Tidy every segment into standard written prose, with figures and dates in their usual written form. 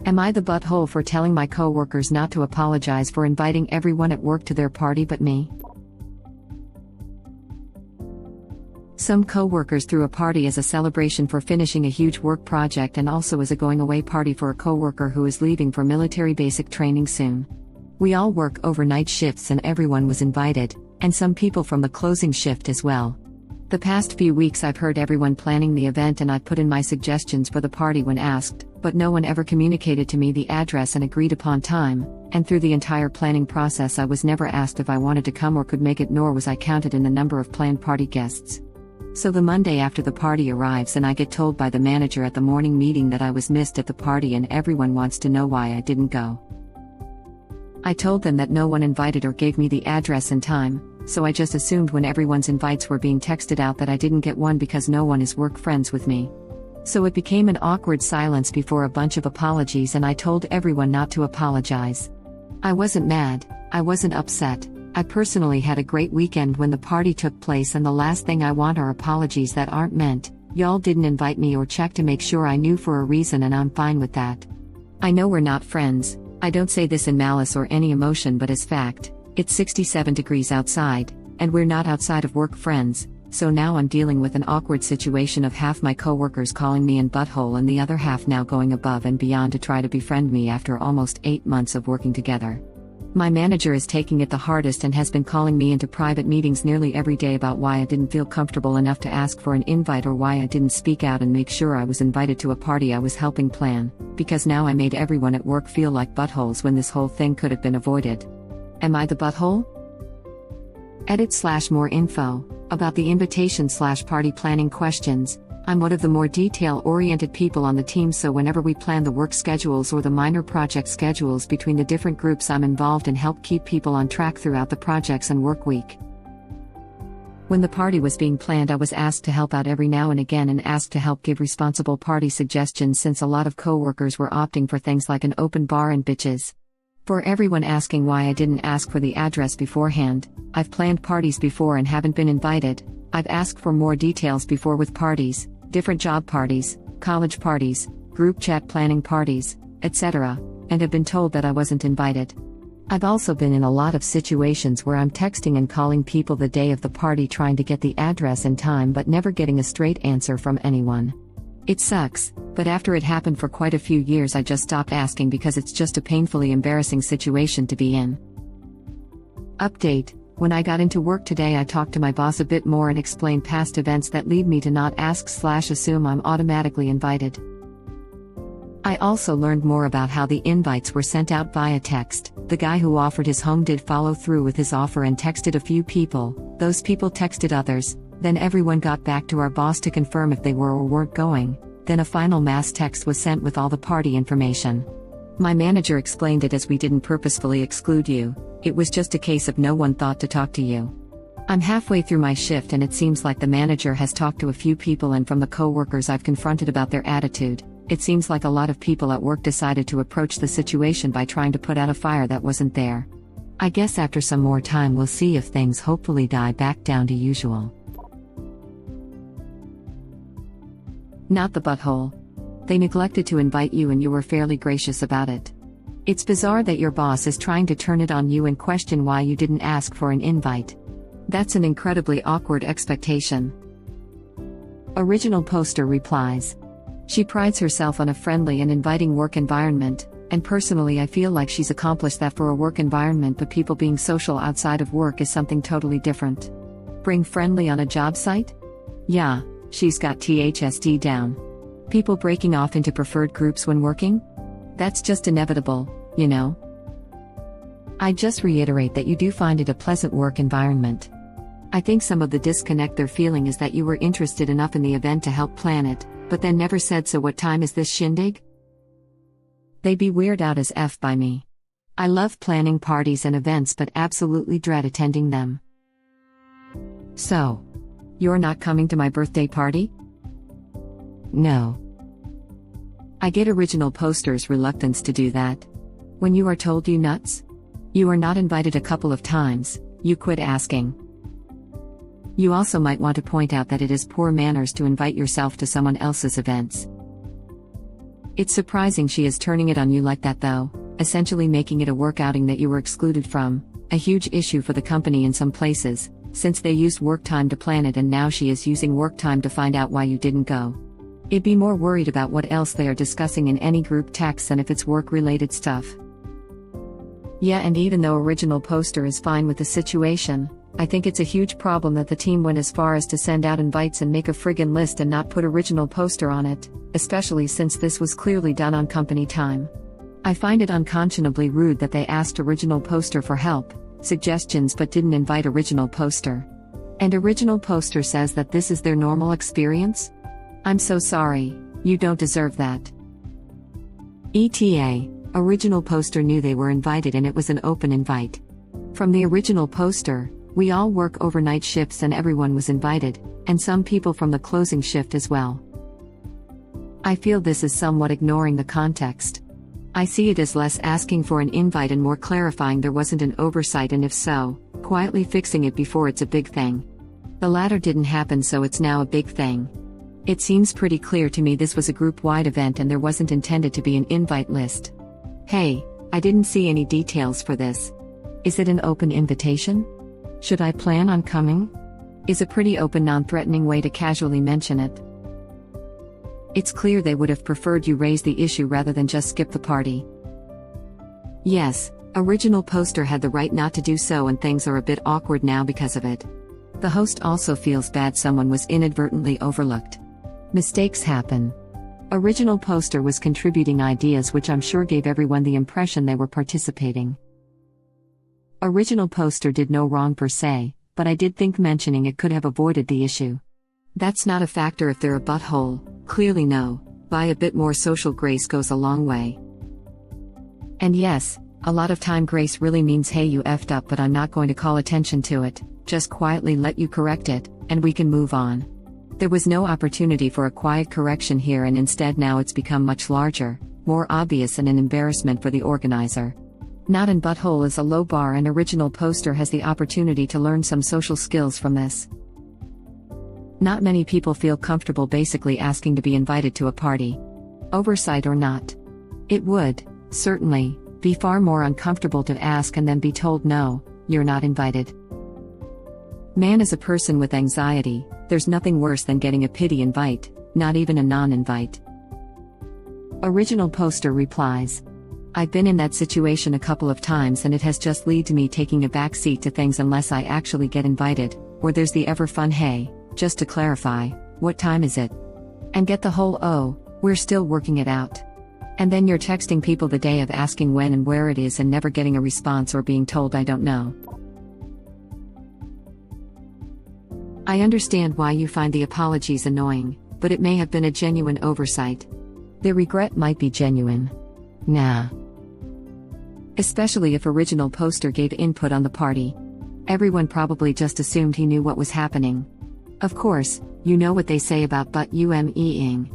Am I the butthole for telling my coworkers not to apologize for inviting everyone at work to their party but me? Some coworkers threw a party as a celebration for finishing a huge work project and also as a going-away party for a coworker who is leaving for military basic training soon. We all work overnight shifts and everyone was invited, and some people from the closing shift as well. The past few weeks I've heard everyone planning the event and I've put in my suggestions for the party when asked, but no one ever communicated to me the address and agreed upon time, and through the entire planning process I was never asked if I wanted to come or could make it, nor was I counted in the number of planned party guests. So the Monday after the party arrives and I get told by the manager at the morning meeting that I was missed at the party and everyone wants to know why I didn't go. I told them that no one invited or gave me the address and time, so I just assumed when everyone's invites were being texted out that I didn't get one because no one is work friends with me. So it became an awkward silence before a bunch of apologies and I told everyone not to apologize. I wasn't mad, I wasn't upset. I personally had a great weekend when the party took place and the last thing I want are apologies that aren't meant. Y'all didn't invite me or check to make sure I knew for a reason and I'm fine with that. I know we're not friends. I don't say this in malice or any emotion but as fact. It's 67 degrees outside, and we're not outside of work friends, so now I'm dealing with an awkward situation of half my coworkers calling me an butthole and the other half now going above and beyond to try to befriend me after almost 8 months of working together. My manager is taking it the hardest and has been calling me into private meetings nearly every day about why I didn't feel comfortable enough to ask for an invite or why I didn't speak out and make sure I was invited to a party I was helping plan, because now I made everyone at work feel like buttholes when this whole thing could have been avoided. Am I the butthole? Edit/more info about the invitation/party planning questions. I'm one of the more detail-oriented people on the team, so whenever we plan the work schedules or the minor project schedules between the different groups, I'm involved and help keep people on track throughout the projects and work week. When the party was being planned, I was asked to help out every now and again and asked to help give responsible party suggestions since a lot of coworkers were opting for things like an open bar and bitches. For everyone asking why I didn't ask for the address beforehand, I've planned parties before and haven't been invited. I've asked for more details before with parties, different job parties, college parties, group chat planning parties, etc., and have been told that I wasn't invited. I've also been in a lot of situations where I'm texting and calling people the day of the party trying to get the address and time but never getting a straight answer from anyone. It sucks, but after it happened for quite a few years I just stopped asking because it's just a painfully embarrassing situation to be in. Update: when I got into work today I talked to my boss a bit more and explained past events that lead me to not ask/assume I'm automatically invited. I also learned more about how the invites were sent out via text. The guy who offered his home did follow through with his offer and texted a few people. Those people texted others. Then everyone got back to our boss to confirm if they were or weren't going. Then a final mass text was sent with all the party information. My manager explained it as we didn't purposefully exclude you. It was just a case of no one thought to talk to you. I'm halfway through my shift and it seems like the manager has talked to a few people, and from the coworkers I've confronted about their attitude, it seems like a lot of people at work decided to approach the situation by trying to put out a fire that wasn't there. I guess after some more time we'll see if things hopefully die back down to usual. Not the butthole. They neglected to invite you and you were fairly gracious about it. It's bizarre that your boss is trying to turn it on you and question why you didn't ask for an invite. That's an incredibly awkward expectation. Original poster replies. She prides herself on a friendly and inviting work environment, and personally I feel like she's accomplished that for a work environment, but people being social outside of work is something totally different. Bring friendly on a job site? Yeah, she's got THSD down. People breaking off into preferred groups when working? That's just inevitable, you know? I just reiterate that you do find it a pleasant work environment. I think some of the disconnect they're feeling is that you were interested enough in the event to help plan it, but then never said, so what time is this shindig? They'd be weirded out as F by me. I love planning parties and events but absolutely dread attending them. So, you're not coming to my birthday party? No. I get original posters' reluctance to do that. When you are told you nuts? You are not invited a couple of times, you quit asking. You also might want to point out that it is poor manners to invite yourself to someone else's events. It's surprising she is turning it on you like that though, essentially making it a work outing that you were excluded from, a huge issue for the company in some places, since they used work time to plan it and now she is using work time to find out why you didn't go. It'd be more worried about what else they are discussing in any group text than if it's work-related stuff. Yeah, and even though original poster is fine with the situation, I think it's a huge problem that the team went as far as to send out invites and make a friggin' list and not put original poster on it, especially since this was clearly done on company time. I find it unconscionably rude that they asked original poster for help, suggestions but didn't invite original poster. And original poster says that this is their normal experience? I'm so sorry, you don't deserve that. ETA, original poster knew they were invited and it was an open invite. From the original poster, we all work overnight shifts and everyone was invited, and some people from the closing shift as well. I feel this is somewhat ignoring the context. I see it as less asking for an invite and more clarifying there wasn't an oversight, and if so, quietly fixing it before it's a big thing. The latter didn't happen, so it's now a big thing. It seems pretty clear to me this was a group-wide event and there wasn't intended to be an invite list. Hey, I didn't see any details for this. Is it an open invitation? Should I plan on coming? Is a pretty open, non-threatening way to casually mention it. It's clear they would have preferred you raise the issue rather than just skip the party. Yes, original poster had the right not to do so and things are a bit awkward now because of it. The host also feels bad someone was inadvertently overlooked. Mistakes happen. Original poster was contributing ideas which I'm sure gave everyone the impression they were participating. Original poster did no wrong per se, but I did think mentioning it could have avoided the issue. That's not a factor if they're a butthole, clearly no, by a bit more social grace goes a long way. And yes, a lot of time grace really means hey you effed up but I'm not going to call attention to it, just quietly let you correct it, and we can move on. There was no opportunity for a quiet correction here and instead now it's become much larger, more obvious and an embarrassment for the organizer. Not in butthole is a low bar and original poster has the opportunity to learn some social skills from this. Not many people feel comfortable basically asking to be invited to a party. Oversight or not. It would, certainly, be far more uncomfortable to ask and then be told no, you're not invited. Man, as a person with anxiety, there's nothing worse than getting a pity invite, not even a non-invite. Original poster replies. I've been in that situation a couple of times and it has just led to me taking a back seat to things unless I actually get invited, or there's the ever fun hey, just to clarify, what time is it? And get the whole oh, we're still working it out. And then you're texting people the day of asking when and where it is and never getting a response or being told I don't know. I understand why you find the apologies annoying, but it may have been a genuine oversight. The regret might be genuine. Nah. Especially if original poster gave input on the party. Everyone probably just assumed he knew what was happening. Of course, you know what they say about but ing.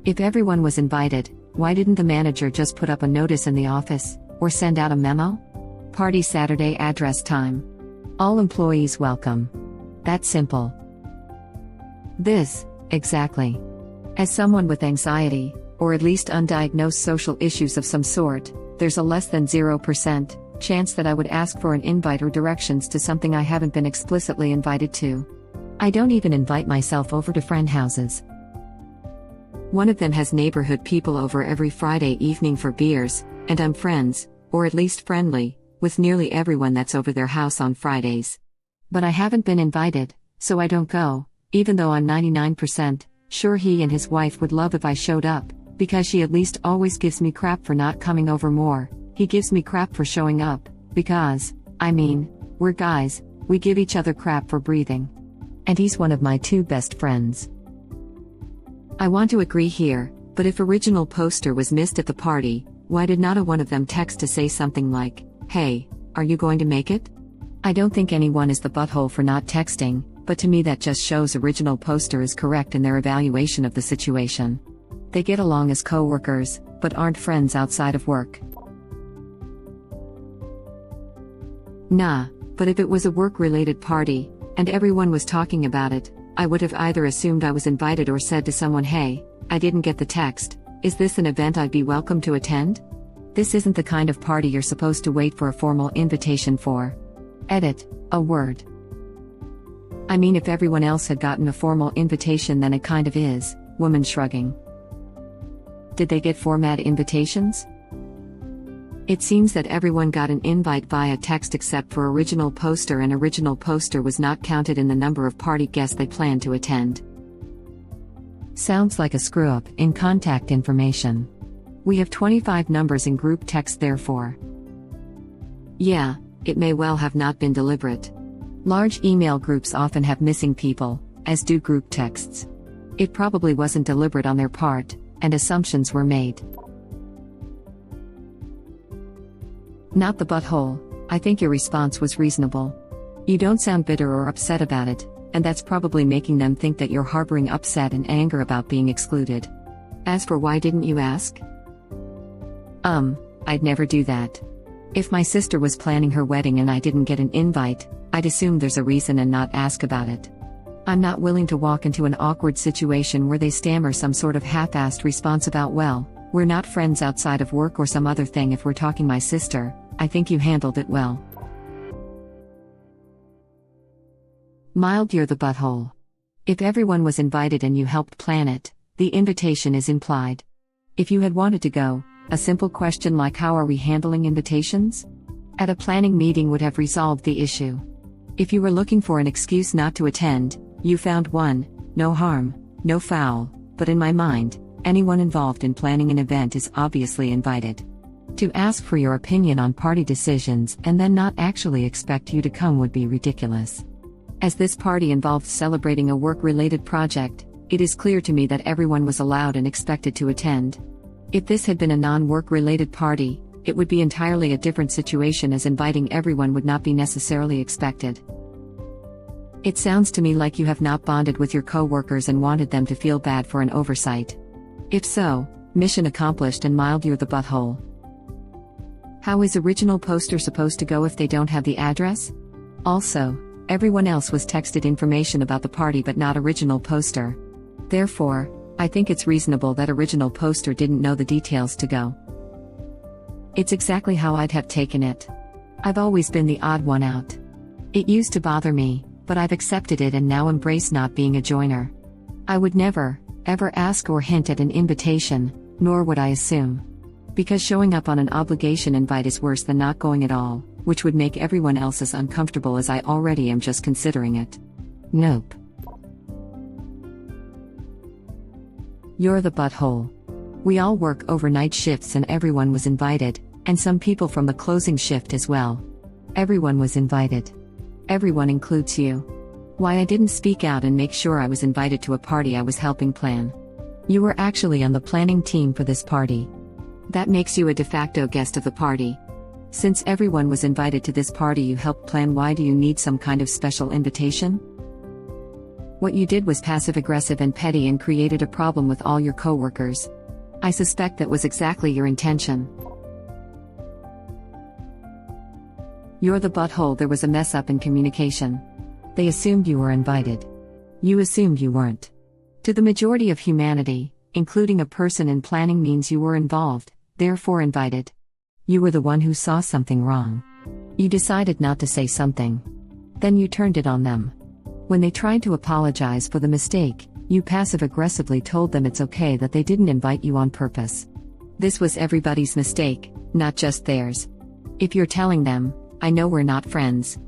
If everyone was invited, why didn't the manager just put up a notice in the office, or send out a memo? Party Saturday, address time. All employees welcome. That simple. This, exactly. As someone with anxiety, or at least undiagnosed social issues of some sort, there's a less than 0% chance that I would ask for an invite or directions to something I haven't been explicitly invited to. I don't even invite myself over to friend houses. One of them has neighborhood people over every Friday evening for beers, and I'm friends, or at least friendly, with nearly everyone that's over their house on Fridays. But I haven't been invited, so I don't go, even though I'm 99% sure he and his wife would love if I showed up, because she at least always gives me crap for not coming over more. He gives me crap for showing up, because, I mean, we're guys, we give each other crap for breathing. And he's one of my two best friends. I want to agree here, but if original poster was missed at the party, why did not one of them text to say something like, hey, are you going to make it? I don't think anyone is the butthole for not texting, but to me that just shows original poster is correct in their evaluation of the situation. They get along as coworkers, but aren't friends outside of work. Nah, but if it was a work-related party, and everyone was talking about it, I would have either assumed I was invited or said to someone, "Hey, I didn't get the text. Is this an event I'd be welcome to attend?" This isn't the kind of party you're supposed to wait for a formal invitation for. Edit, a word. I mean, if everyone else had gotten a formal invitation, then it kind of is. Woman shrugging. Did they get format invitations? It seems that everyone got an invite via text except for original poster, and original poster was not counted in the number of party guests they planned to attend. Sounds like a screw-up in contact information. We have 25 numbers in group text therefore. Yeah, it may well have not been deliberate. Large email groups often have missing people, as do group texts. It probably wasn't deliberate on their part, and assumptions were made. Not the butthole. I think your response was reasonable. You don't sound bitter or upset about it, and that's probably making them think that you're harboring upset and anger about being excluded. As for why didn't you ask? I'd never do that. If my sister was planning her wedding and I didn't get an invite, I'd assume there's a reason and not ask about it. I'm not willing to walk into an awkward situation where they stammer some sort of half-assed response about, "Well, we're not friends outside of work," or some other thing. If we're talking my sister, I think you handled it well. Mild, you're the butthole. If everyone was invited and you helped plan it, the invitation is implied. If you had wanted to go, a simple question like "How are we handling invitations?" at a planning meeting would have resolved the issue. If you were looking for an excuse not to attend, you found one. No harm, no foul, but in my mind, anyone involved in planning an event is obviously invited. To ask for your opinion on party decisions and then not actually expect you to come would be ridiculous. As this party involved celebrating a work-related project, it is clear to me that everyone was allowed and expected to attend. If this had been a non-work-related party, it would be entirely a different situation, as inviting everyone would not be necessarily expected. It sounds to me like you have not bonded with your coworkers and wanted them to feel bad for an oversight. If so, mission accomplished, and Mild, you're the butthole. How is original poster supposed to go if they don't have the address? Also, everyone else was texted information about the party but not original poster. Therefore, I think it's reasonable that original poster didn't know the details to go. It's exactly how I'd have taken it. I've always been the odd one out. It used to bother me, but I've accepted it and now embrace not being a joiner. I would never, ever ask or hint at an invitation, nor would I assume. Because showing up on an obligation invite is worse than not going at all, which would make everyone else as uncomfortable as I already am just considering it. Nope. You're the butthole. We all work overnight shifts and everyone was invited, and some people from the closing shift as well. Everyone was invited. Everyone includes you. Why I didn't speak out and make sure I was invited to a party I was helping plan. You were actually on the planning team for this party. That makes you a de facto guest of the party. Since everyone was invited to this party you helped plan, why do you need some kind of special invitation? What you did was passive-aggressive and petty and created a problem with all your coworkers. I suspect that was exactly your intention. You're the butthole. There was a mess-up in communication. They assumed you were invited. You assumed you weren't. To the majority of humanity, including a person in planning, means you were involved, therefore invited. You were the one who saw something wrong. You decided not to say something. Then you turned it on them. When they tried to apologize for the mistake, you passive-aggressively told them it's okay, that they didn't invite you on purpose. This was everybody's mistake, not just theirs. If you're telling them, "I know we're not friends,"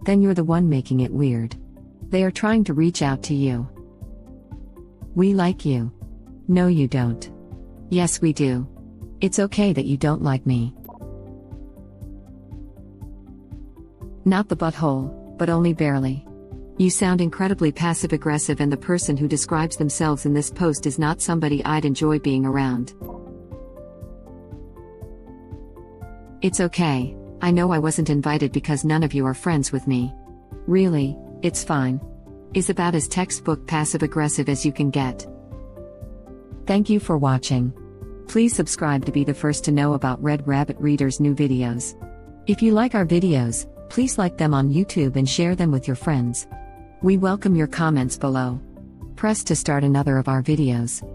then you're the one making it weird. They are trying to reach out to you. "We like you." No, you don't. "Yes, we do. It's okay that you don't like me." Not the butthole, but only barely. You sound incredibly passive-aggressive, and the person who describes themselves in this post is not somebody I'd enjoy being around. It's okay. I know I wasn't invited because none of you are friends with me. Really, it's fine. Is about as textbook passive-aggressive as you can get. Thank you for watching. Please subscribe to be the first to know about Red Rabbit Reader's new videos. If you like our videos, please like them on YouTube and share them with your friends. We welcome your comments below. Press to start another of our videos.